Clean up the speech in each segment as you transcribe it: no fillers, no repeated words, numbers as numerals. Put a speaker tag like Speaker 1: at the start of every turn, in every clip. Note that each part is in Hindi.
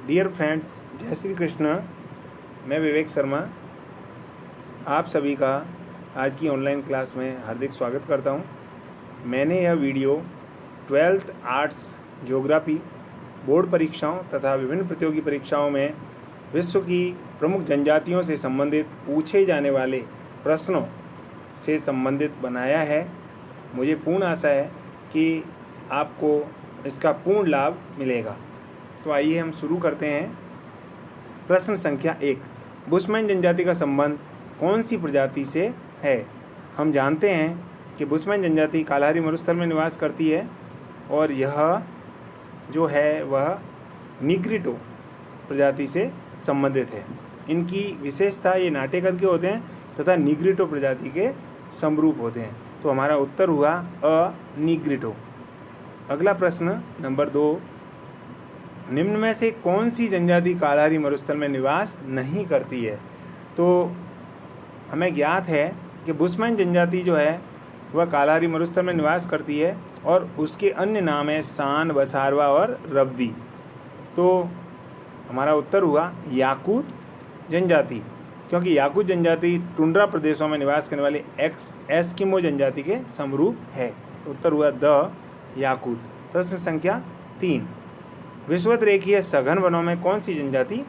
Speaker 1: डियर फ्रेंड्स, जय श्री कृष्ण। मैं विवेक शर्मा आप सभी का आज की ऑनलाइन क्लास में हार्दिक स्वागत करता हूं। मैंने यह video 12th arts geography board परीक्षाओं तथा विभिन्न प्रतियोगी परीक्षाओं में विश्व की प्रमुख जनजातियों से संबंधित पूछे जाने वाले प्रश्नों से संबंधित बनाया है। मुझे पूर्ण आशा है कि आपको इसका पूर्ण लाभ मिलेगा। तो आइए हम शुरू करते हैं। प्रश्न संख्या 1, बुशमैन जनजाति का संबंध कौन सी प्रजाति से है? हम जानते हैं कि बुशमैन जनजाति कालाहारी मरुस्थल में निवास करती है और यह जो है वह निग्रिटो प्रजाति से संबंधित है। इनकी विशेषता ये नाटे कद के होते हैं तथा निग्रिटो प्रजाति के समरूप होते हैं। तो हमारा उत्तर हुआ अ, निग्रिटो। अगला प्रश्न नंबर 2, निम्न में से कौन सी जनजाति कालाहारी मरुस्थल में निवास नहीं करती है? तो हमें ज्ञात है कि बुशमैन जनजाति जो है वह कालाहारी मरुस्थल में निवास करती है और उसके अन्य नाम है सान, बसारवा और रब्दी। तो हमारा उत्तर हुआ याकूत जनजाति, क्योंकि याकूत जनजाति टुंड्रा प्रदेशों में निवास करने वाले एस्किमो जनजाति के समरूप है। उत्तर हुआ द याकूत। प्रश्न संख्या 3, विषुवत-रेखीय सघन वनों में कौन सी जनजाति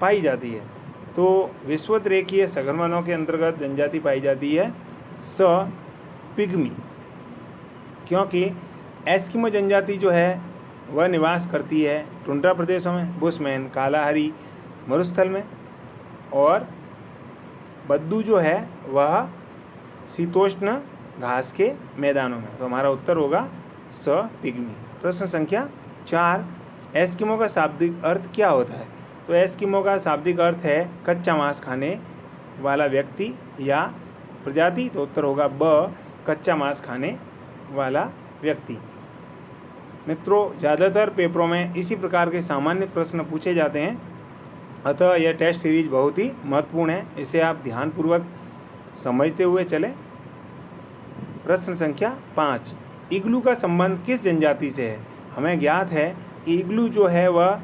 Speaker 1: पाई जाती है? तो विषुवत-रेखीय सघन वनों के अंतर्गत जनजाति पाई जाती है स, पिग्मी, क्योंकि एस्किमो जनजाति जो है वह निवास करती है टुंड्रा प्रदेशों में, बुशमैन कालाहारी मरुस्थल में और बद्दू जो है वह शीतोष्ण घास के मैदानों में। तो हमारा उत्तर होगा स, पिग्मी। प्रश्न संख्या 4, एस्किमो का शाब्दिक अर्थ क्या होता है? तो एस्किमो का शाब्दिक अर्थ है कच्चा मांस खाने वाला व्यक्ति या प्रजाति। तो उत्तर होगा ब, कच्चा मांस खाने वाला व्यक्ति। मित्रों, ज़्यादातर पेपरों में इसी प्रकार के सामान्य प्रश्न पूछे जाते हैं, अतः यह टेस्ट सीरीज बहुत ही महत्वपूर्ण है। इसे आप ध्यानपूर्वक समझते हुए चलें। प्रश्न संख्या 5, इग्लू का संबंध किस जनजाति से है? हमें ज्ञात है कि इग्लू जो है वह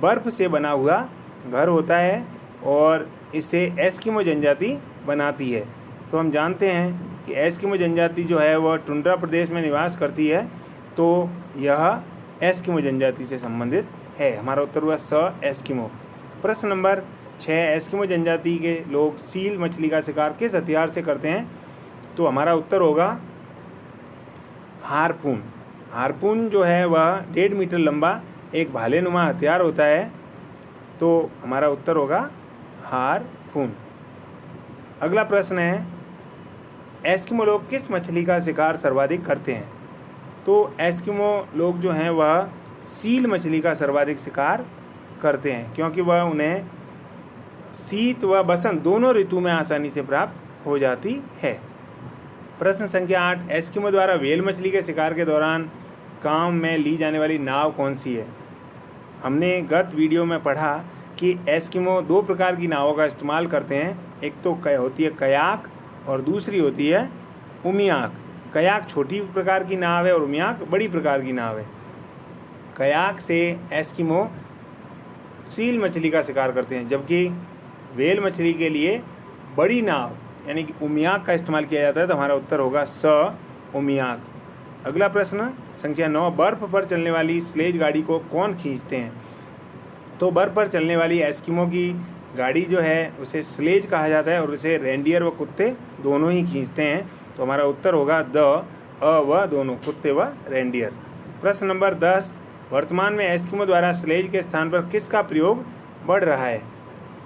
Speaker 1: बर्फ़ से बना हुआ घर होता है और इसे एस्किमो जनजाति बनाती है। तो हम जानते हैं कि एस्किमो जनजाति जो है वह टुंड्रा प्रदेश में निवास करती है, तो यह एस्किमो जनजाति से संबंधित है। हमारा उत्तर हुआ स, एस्किमो। प्रश्न नंबर 6, एस्किमो जनजाति के लोग सील मछली का शिकार किस हथियार से करते हैं? तो हमारा उत्तर होगा हारपून। हारपून जो है वह 1.5 मीटर लंबा एक भालेनुमा हथियार होता है। तो हमारा उत्तर होगा हारपून। अगला प्रश्न है, एस्किमो लोग किस मछली का शिकार सर्वाधिक करते हैं? तो एस्किमो लोग जो हैं वह सील मछली का सर्वाधिक शिकार करते हैं, क्योंकि वह उन्हें शीत व बसंत दोनों ऋतु में आसानी से प्राप्त हो जाती है। प्रश्न संख्या 8, एस्किमो द्वारा व्हेल मछली के शिकार के दौरान काम में ली जाने वाली नाव कौन सी है? हमने गत वीडियो में पढ़ा कि एस्किमो 2 प्रकार की नावों का इस्तेमाल करते हैं। एक तो होती है कयाक और दूसरी होती है उमियाक। कयाक छोटी प्रकार की नाव है और उमियाक बड़ी प्रकार की नाव है। कयाक से एस्किमो सील मछली का शिकार करते हैं, जबकि व्हेल मछली के लिए बड़ी नाव यानी कि उमियाक का इस्तेमाल किया जाता है। तो हमारा उत्तर होगा स, उमियाक। अगला प्रश्न संख्या 9, बर्फ़ पर चलने वाली स्लेज गाड़ी को कौन खींचते हैं? तो बर्फ़ पर चलने वाली एस्किमो की गाड़ी जो है उसे स्लेज कहा जाता है और उसे रेंडियर व कुत्ते दोनों ही खींचते हैं। तो हमारा उत्तर होगा द, अ व दोनों, कुत्ते व रेंडियर। प्रश्न नंबर 10, वर्तमान में एस्किमो द्वारा स्लेज के स्थान पर किसका प्रयोग बढ़ रहा है?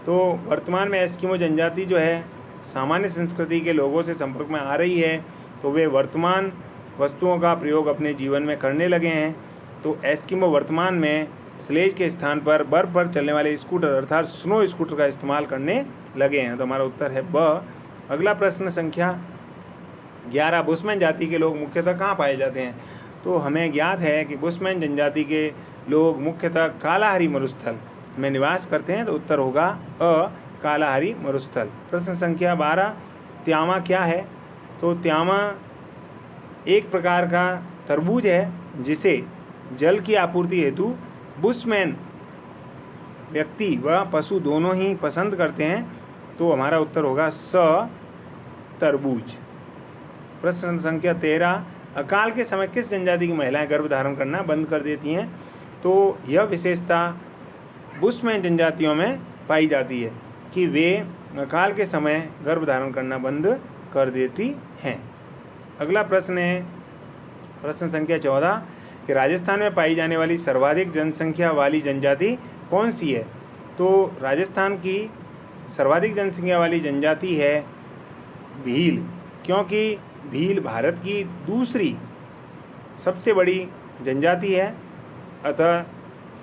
Speaker 1: तो वर्तमान में एस्किमो जनजाति जो है सामान्य संस्कृति के लोगों से संपर्क में आ रही है, तो वे वर्तमान वस्तुओं का प्रयोग अपने जीवन में करने लगे हैं। तो एस्किमो वर्तमान में स्लेज के स्थान पर बर्फ़ पर चलने वाले स्कूटर अर्थात स्नो स्कूटर का इस्तेमाल करने लगे हैं। तो हमारा उत्तर है ब। अगला प्रश्न संख्या 11, बुशमैन जाति के लोग मुख्यतः कहाँ पाए जाते हैं? तो हमें ज्ञात है कि बुशमैन जनजाति के लोग मुख्यतः कालाहारी मरुस्थल में निवास करते हैं। तो उत्तर होगा अ, कालाहारी मरुस्थल। प्रश्न संख्या 12, त्यामा क्या है? तो त्यामा एक प्रकार का तरबूज है जिसे जल की आपूर्ति हेतु बुशमैन व्यक्ति व पशु दोनों ही पसंद करते हैं, तो हमारा उत्तर होगा स तरबूज। प्रश्न संख्या 13, अकाल के समय किस जनजाति की महिलाएं गर्भ धारण करना बंद कर देती हैं? तो यह विशेषता बुशमैन जनजातियों में पाई जाती है कि वे अकाल के समय गर्भ धारण करना बंद कर देती हैं। अगला प्रश्न है प्रश्न संख्या 14 कि राजस्थान में पाई जाने वाली सर्वाधिक जनसंख्या वाली जनजाति कौन सी है? तो राजस्थान की सर्वाधिक जनसंख्या वाली जनजाति है भील, क्योंकि भील भारत की दूसरी सबसे बड़ी जनजाति है, अतः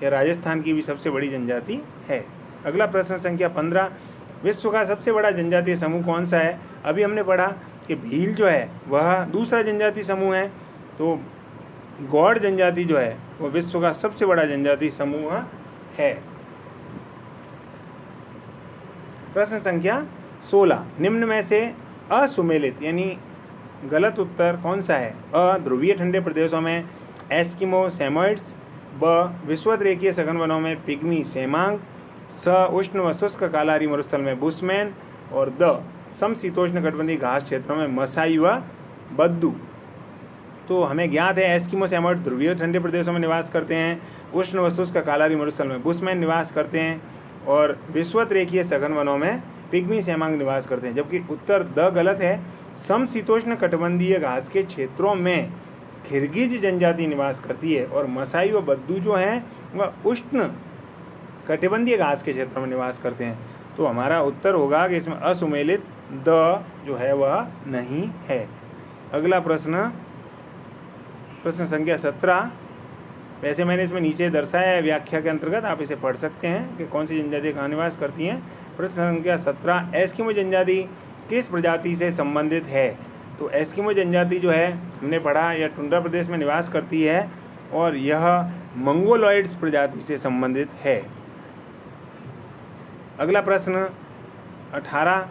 Speaker 1: यह राजस्थान की भी सबसे बड़ी जनजाति है। अगला प्रश्न संख्या 15, विश्व का सबसे बड़ा जनजातीय समूह कौन सा है? अभी हमने पढ़ा कि भील जो है वह दूसरा जनजातीय समूह है, तो गौड़ जनजाति जो है वह विश्व का सबसे बड़ा जनजातीय समूह है। प्रश्न संख्या 16, निम्न में से असुमेलित यानी गलत उत्तर कौन सा है? अ, ध्रुवीय ठंडे प्रदेशों में एस्किमो सेमोइड्स, ब, विषुवत रेखीय सघन वनों में पिग्मी सेमांग, स, उष्ण व शुष्क कालाहारी मरुस्थल में बुशमैन, और द, समशीतोष्ण कटिबंधीय घास क्षेत्रों में मसाई व बद्दू। तो हमें ज्ञात है एस्किमो सेमोइड ध्रुवीय ठंडे प्रदेशों में निवास करते हैं, उष्ण व शुष्क कालाहारी मरुस्थल में बुशमैन निवास करते हैं, और विषुवत रेखीय सघन वनों में पिग्मी सेमांग निवास करते हैं। जबकि उत्तर द गलत है, समशीतोष्ण कटिबंधीय घास के क्षेत्रों में किर्गिज जनजाति निवास करती है, और मसाई व बद्दू जो हैं वह उष्ण कटिबंधीय घास के क्षेत्रों में निवास करते हैं। तो हमारा उत्तर होगा कि इसमें असुमेलित द जो है वह नहीं है। अगला प्रश्न प्रश्न संख्या 17, वैसे मैंने इसमें नीचे दर्शाया है व्याख्या के अंतर्गत, आप इसे पढ़ सकते हैं कि कौन सी जनजाति कहाँ निवास करती हैं। प्रश्न संख्या 17, एस्किमो जनजाति किस प्रजाति से संबंधित है? तो एस्किमो जनजाति जो है हमने पढ़ा यह टुंड्रा प्रदेश में निवास करती है, और यह मंगोलॉइड्स प्रजाति से संबंधित है। अगला प्रश्न 18,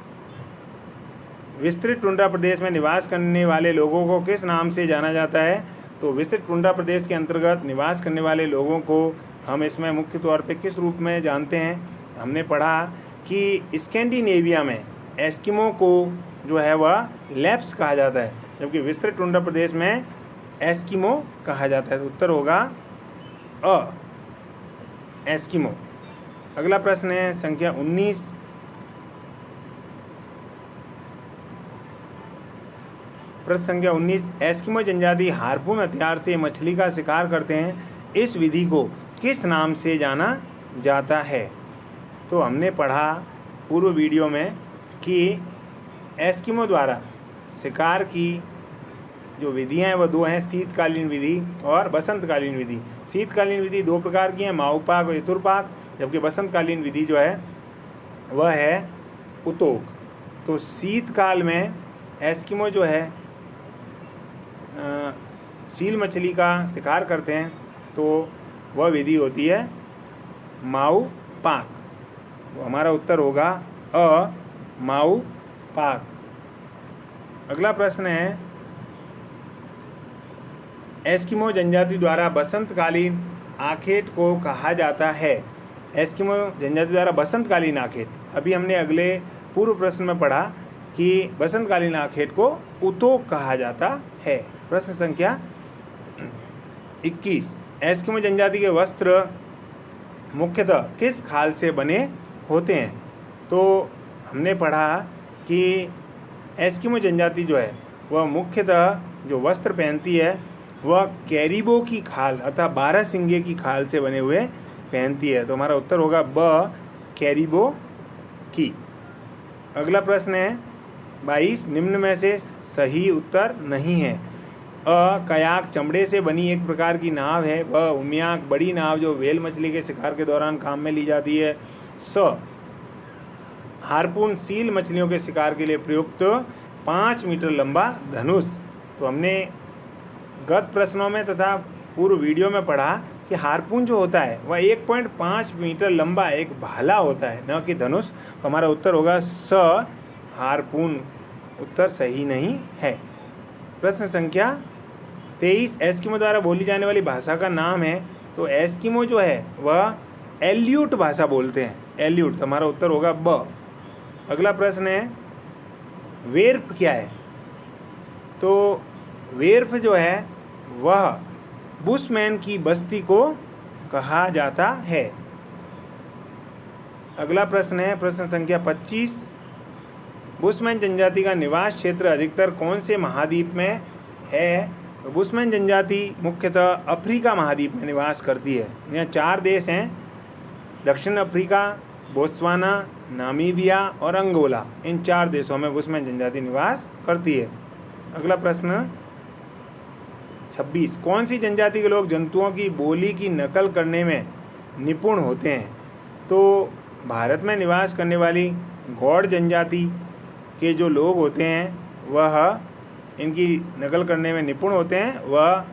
Speaker 1: विस्तृत टुंड्रा प्रदेश में निवास करने वाले लोगों को किस नाम से जाना जाता है? तो विस्तृत टुंड्रा प्रदेश के अंतर्गत निवास करने वाले लोगों को हम इसमें मुख्य तौर पे किस रूप में जानते हैं? हमने पढ़ा कि स्कैंडिनेविया में एस्किमो को जो है वह लैप्स कहा जाता है, जबकि विस्तृत टुंड्रा प्रदेश में एस्किमो कहा जाता है। तो उत्तर होगा अ, एस्किमो। अगला प्रश्न है संख्या 19, प्रश्न संख्या 19, एस्किमो जनजाति हार्पून हथियार से मछली का शिकार करते हैं, इस विधि को किस नाम से जाना जाता है? तो हमने पढ़ा पूर्व वीडियो में कि एस्किमो द्वारा शिकार की जो विधियां हैं वह दो हैं, शीतकालीन विधि और बसंतकालीन विधि। शीतकालीन विधि दो प्रकार की है, माऊपाक और इतुरपाक, जबकि बसंतकालीन विधि जो है वह है उतोक। तो शीतकाल में एस्किमो जो है सील मछली का शिकार करते हैं, तो वह विधि होती है माऊ पाक। तो हमारा उत्तर होगा अ, माऊ पाक। अगला प्रश्न है, एस्किमो जनजाति द्वारा बसंतकालीन आखेट को कहा जाता है। एस्किमो जनजाति द्वारा बसंतकालीन आखेट, अभी हमने अगले पूर्व प्रश्न में पढ़ा कि बसंतकालीन आखेट को उतोक कहा जाता है। प्रश्न संख्या 21, एस्किमो जनजाति के वस्त्र मुख्यतः किस खाल से बने होते हैं? तो हमने पढ़ा कि एस्किमो जनजाति जो है वह मुख्यतः जो वस्त्र पहनती है वह कैरिबो की खाल अर्थात 12 सिंगे की खाल से बने हुए पहनती है। तो हमारा उत्तर होगा ब, कैरिबो की। अगला प्रश्न है 22, निम्न में से सही उत्तर नहीं है। अ, कयाक चमड़े से बनी एक प्रकार की नाव है। ब, उमियाक बड़ी नाव जो व्हेल मछली के शिकार के दौरान काम में ली जाती है। स, हार्पून सील मछलियों के शिकार के लिए प्रयुक्त 5 मीटर लंबा धनुष। तो हमने गत प्रश्नों में तथा पूर्व वीडियो में पढ़ा कि हार्पून जो होता है वह 1.5 मीटर लंबा एक भाला होता है, न कि धनुष। तो हमारा उत्तर होगा स, हार्पून। उत्तर सही नहीं है। प्रश्न संख्या 23, एस्किमो द्वारा बोली जाने वाली भाषा का नाम है। तो एस्किमो जो है वह एल्यूट भाषा बोलते हैं। एल्यूट, तुम्हारा उत्तर होगा ब। अगला प्रश्न है वेर्फ क्या है? तो वेर्फ जो है वह बुशमैन की बस्ती को कहा जाता है। अगला प्रश्न है प्रश्न संख्या 25। बुशमैन जनजाति का निवास क्षेत्र अधिकतर कौन से महाद्वीप में है? तो बुशमैन जनजाति मुख्यतः अफ्रीका महाद्वीप में निवास करती है। यहाँ 4 देश हैं, दक्षिण अफ्रीका, बोत्सवाना, नामीबिया और अंगोला। इन 4 देशों में बुशमैन जनजाति निवास करती है। अगला प्रश्न 26। कौन सी जनजाति के लोग जंतुओं की बोली की नकल करने में निपुण होते हैं? तो भारत में निवास करने वाली गौड़ जनजाति के जो लोग होते हैं वह इनकी नकल करने में निपुण होते हैं। वह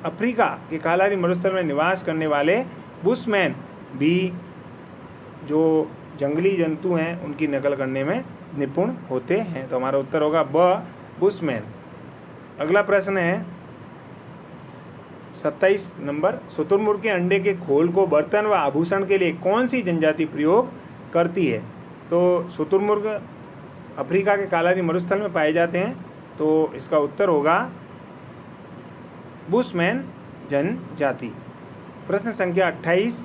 Speaker 1: अफ्रीका के कालारी मरुस्थल में निवास करने वाले बुशमैन भी जो जंगली जंतु हैं उनकी नकल करने में निपुण होते हैं। तो हमारा उत्तर होगा ब, बुशमैन। अगला प्रश्न है 27 नंबर। शुतुरमुर्ग के अंडे के खोल को बर्तन व आभूषण के लिए कौन सी जनजाति प्रयोग करती है? तो शुतुरमुर्ग अफ्रीका के कालारी मरुस्थल में पाए जाते हैं। तो इसका उत्तर होगा बुशमैन जनजाति। प्रश्न संख्या 28।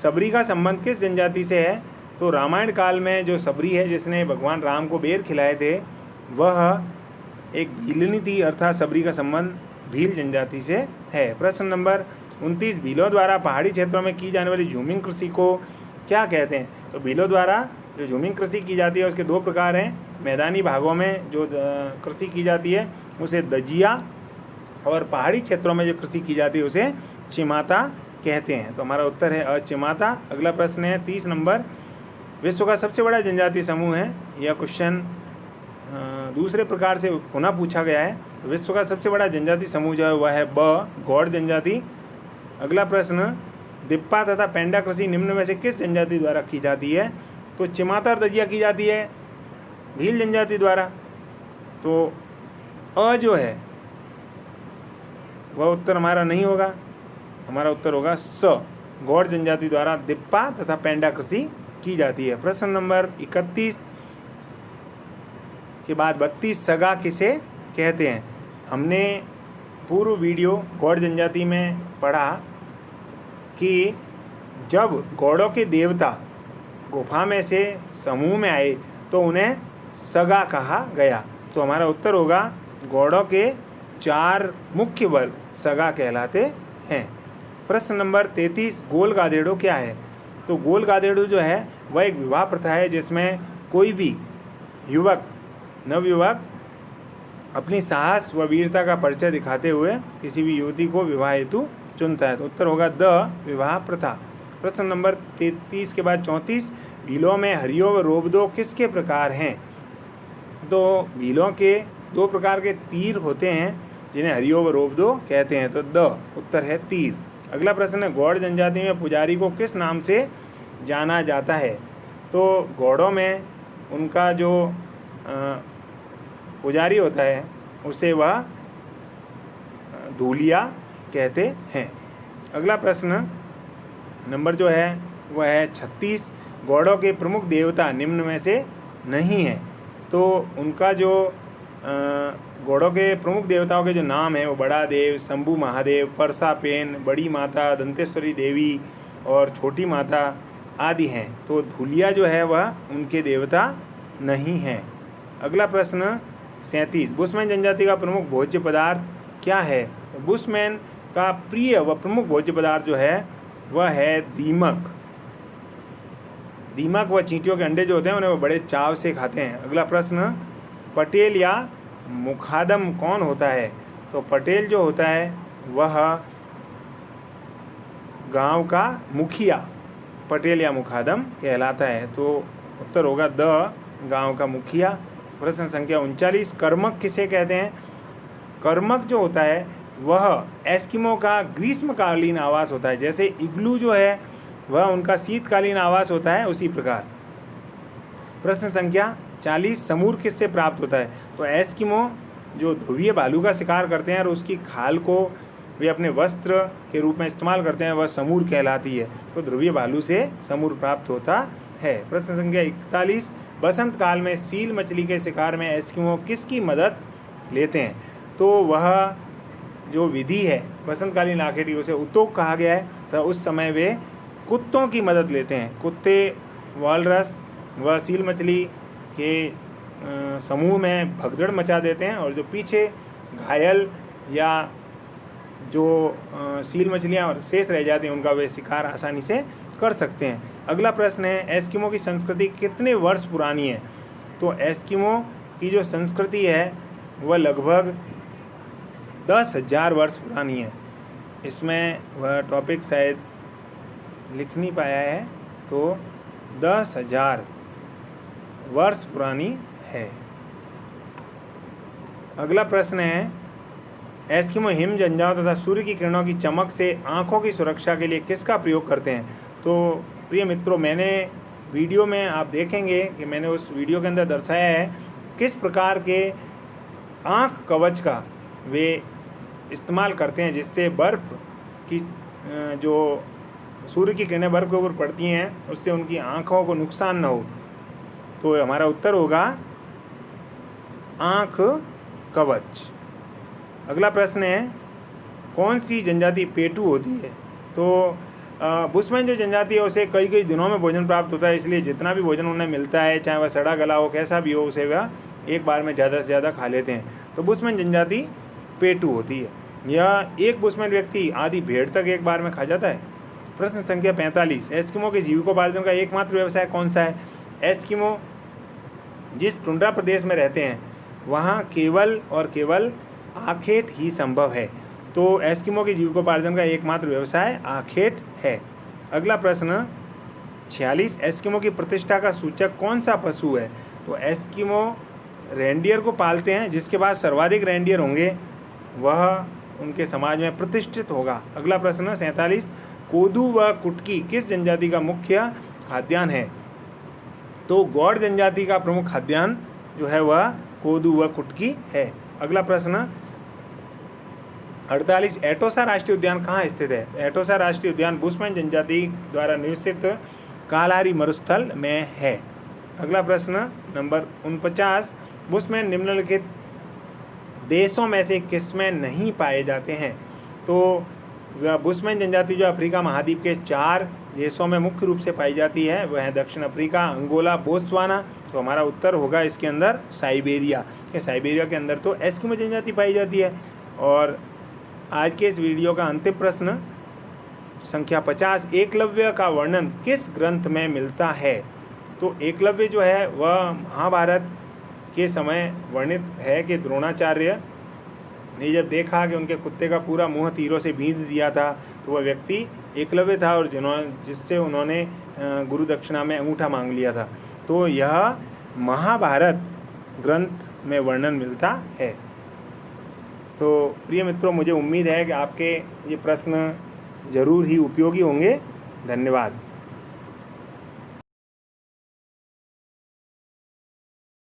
Speaker 1: सबरी का संबंध किस जनजाति से है? तो रामायण काल में जो सबरी है जिसने भगवान राम को बेर खिलाए थे वह एक भीलनी थी, अर्थात सबरी का संबंध भील जनजाति से है। प्रश्न नंबर 29। भीलों द्वारा पहाड़ी क्षेत्रों में की जाने वाली झूमिंग कृषि को क्या कहते हैं? तो भीलों द्वारा जो झूमिंग कृषि की जाती है उसके 2 प्रकार हैं। मैदानी भागों में जो कृषि की जाती है उसे दजिया, और पहाड़ी क्षेत्रों में जो कृषि की जाती है उसे चिमाता कहते हैं। तो हमारा उत्तर है चिमाता। अगला प्रश्न है 30 नंबर। विश्व का सबसे बड़ा जनजातीय समूह है। यह क्वेश्चन दूसरे प्रकार से पुनः पूछा गया है। तो विश्व का सबसे बड़ा जनजाति समूह जो है वह है ब, गौड़ जनजाति। अगला प्रश्न दिप्पा तथा पेंडा कृषि निम्न में से किस जनजाति द्वारा की जाती है? तो चिमाता और दजिया की जाती है भील जनजाति द्वारा। तो अ जो है वह उत्तर हमारा नहीं होगा, हमारा उत्तर होगा स, गौड़ जनजाति द्वारा दिप्पा तथा पेंडा कृषि की जाती है। प्रश्न नंबर 31 के बाद 32। सगा किसे कहते हैं? हमने पूर्व वीडियो गौड़ जनजाति में पढ़ा कि जब गौड़ों के देवता गुफा में से समूह में आए तो उन्हें सगा कहा गया। तो हमारा उत्तर होगा गौड़ों के 4 मुख्य वर्ग सगा कहलाते हैं। प्रश्न नंबर 33। गोल गादेड़ो क्या है? तो गोल गादेड़ो जो है वह एक विवाह प्रथा है जिसमें कोई भी युवक, नवयुवक अपनी साहस व वीरता का परिचय दिखाते हुए किसी भी युवती को विवाह हेतु चुनता है। तो उत्तर होगा द, विवाह प्रथा। प्रश्न नंबर 33 के बाद 34। भीलों में हरियो व रोबदो किसके प्रकार हैं? तो भीलों के 2 प्रकार के तीर होते हैं जिन्हें हरियो व रोबदो कहते हैं। तो द उत्तर है तीर। अगला प्रश्न है गौड़ जनजाति में पुजारी को किस नाम से जाना जाता है? तो गौड़ों में उनका जो पुजारी होता है उसे वह धूलिया कहते हैं। अगला प्रश्न नंबर जो है वह है 36। गौड़ों के प्रमुख देवता निम्न में से नहीं है। तो उनका जो गौड़ों के प्रमुख देवताओं के जो नाम हैं वो बड़ा देव, शंभू महादेव, परसापेन, बड़ी माता, दंतेश्वरी देवी और छोटी माता आदि हैं। तो धूलिया जो है वह उनके देवता नहीं हैं। अगला प्रश्न 37। बुशमैन जनजाति का प्रमुख भोज्य पदार्थ क्या है? तो बुशमैन का प्रिय व प्रमुख भोज्य पदार्थ जो है वह है दीमक। दीमक व चींटियों के अंडे जो होते हैं उन्हें वो बड़े चाव से खाते हैं। अगला प्रश्न पटेल या मुखादम कौन होता है? तो पटेल जो होता है वह गांव का मुखिया पटेल या मुखादम कहलाता है। तो उत्तर होगा द, गांव का मुखिया। प्रश्न संख्या 39। कर्मक किसे कहते हैं? कर्मक जो होता है वह एस्किमो का ग्रीष्मकालीन आवास होता है। जैसे इग्लू जो है वह उनका शीतकालीन आवास होता है, उसी प्रकार। प्रश्न संख्या 40। समूर किससे प्राप्त होता है? तो एस्किमो जो ध्रुवीय भालू का शिकार करते हैं और उसकी खाल को वे अपने वस्त्र के रूप में इस्तेमाल करते हैं, वह समूर कहलाती है। तो ध्रुवीय भालू से समूर प्राप्त होता है। प्रश्न संख्या 41, बसंत काल में सील मछली के शिकार में एस्किमो किसकी मदद लेते हैं? तो वह जो विधि है बसंतकालीन आखेट की, उसे उतोक कहा गया है। तो उस समय वे कुत्तों की मदद लेते हैं। कुत्ते वालरस व सील मछली के समूह में भगदड़ मचा देते हैं, और जो पीछे घायल या जो सील मछलियाँ और शेष रह जाती हैं उनका वे शिकार आसानी से कर सकते हैं। अगला प्रश्न है, एस्किमो की संस्कृति कितने वर्ष पुरानी है? तो एस्किमो की जो संस्कृति है वह लगभग 10,000 वर्ष पुरानी है। इसमें वह टॉपिक शायद लिख नहीं पाया है, तो 10,000 वर्ष पुरानी है। अगला प्रश्न है, एस्किमो हिम जंजाओं तथा सूर्य की किरणों की चमक से आँखों की सुरक्षा के लिए किसका प्रयोग करते हैं? तो प्रिय मित्रों, मैंने वीडियो में आप देखेंगे कि मैंने उस वीडियो के अंदर दर्शाया है किस प्रकार के आँख कवच का वे इस्तेमाल करते हैं, जिससे बर्फ़ की जो सूर्य की किरणें बर्फ़ के ऊपर पड़ती हैं उससे उनकी आँखों को नुकसान न हो। तो हमारा उत्तर होगा आँख कवच। अगला प्रश्न है, कौन सी जनजाति पेटू होती है? तो बुशमैन जो जनजाति है उसे कई कई दिनों में भोजन प्राप्त होता है, इसलिए जितना भी भोजन उन्हें मिलता है, चाहे वह सड़ा गला हो, कैसा भी हो, उसे वह एक बार में ज़्यादा से ज़्यादा खा लेते हैं। तो बुशमैन जनजाति पेटू होती है। यह एक बुशमैन व्यक्ति आधी भेड़ तक एक बार में खा जाता है। प्रश्न संख्या 45, एस्किमो के जीविकोपार्जन का एकमात्र व्यवसाय कौन सा है? एस्किमो जिस टुंड्रा प्रदेश में रहते हैं वहाँ केवल और केवल आखेट ही संभव है। तो एस्किमो के जीविकोपार्जन का एकमात्र व्यवसाय आखेट है। अगला प्रश्न 46, एस्किमो की प्रतिष्ठा का सूचक कौन सा पशु है? तो एस्किमो रेंडियर को पालते हैं, जिसके पास सर्वाधिक रेंडियर होंगे वह उनके समाज में प्रतिष्ठित होगा। अगला प्रश्न 47, कोदू व कुटकी किस जनजाति का मुख्य खाद्यान्न है? तो गौड़ जनजाति का प्रमुख खाद्यान्न जो है वह कोदू व कुटकी है। अगला प्रश्न 48, एटोसा राष्ट्रीय उद्यान कहाँ स्थित है? एटोसा राष्ट्रीय उद्यान बुशमैन जनजाति द्वारा निवसित कालहारी मरुस्थल में है। अगला प्रश्न नंबर 49, बुशमैन निम्नलिखित देशों में से किसमें नहीं पाए जाते हैं? तो बुशमैन जनजाति जो अफ्रीका महाद्वीप के 4 देशों में मुख्य रूप से पाई जाती है, वह है दक्षिण अफ्रीका, अंगोला, बोत्सवाना। तो हमारा उत्तर होगा इसके अंदर साइबेरिया। साइबेरिया के अंदर तो एस्किमो जनजाति पाई जाती है। और आज के इस वीडियो का अंतिम प्रश्न संख्या 50, एकलव्य का वर्णन किस ग्रंथ में मिलता है? तो एकलव्य जो है वह महाभारत के समय वर्णित है कि द्रोणाचार्य ने जब देखा कि उनके कुत्ते का पूरा मुंह तीरों से बींध दिया था, तो वह व्यक्ति एकलव्य था और जिससे उन्होंने गुरु दक्षिणा में अंगूठा मांग लिया था। तो यह महाभारत ग्रंथ में वर्णन मिलता है। तो प्रिय मित्रों, मुझे उम्मीद है कि आपके ये प्रश्न ज़रूर ही उपयोगी होंगे। धन्यवाद।